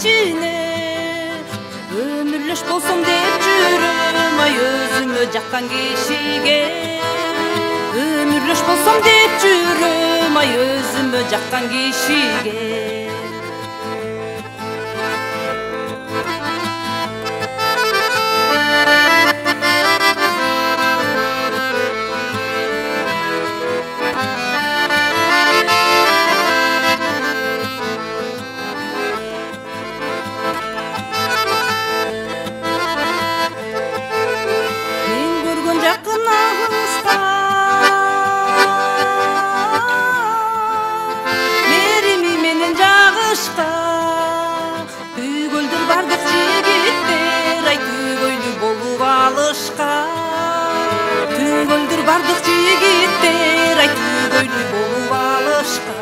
içine. Ömürlüş bolsam dep жүрөм ай өзүмө жаккан кишиге. Ömürlüş bolsam dep жүрөм ай өзүмө жаккан кишиге. Түгөлдөр бардык жигиттер, ай түгөйлүү болуп алышка. Түгөлдөр бардык жигиттер, ай түгөйлүү болуп алышка.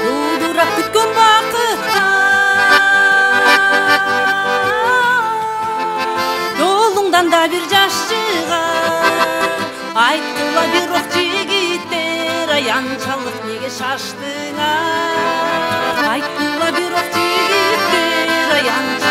Дудурап күткөн бакытта жолуңдан да бир жаш чыга. Айткыла бирок жигиттер, ай анчалык неге шаштыңар? Айткыла бирок жигиттер, ай анчалык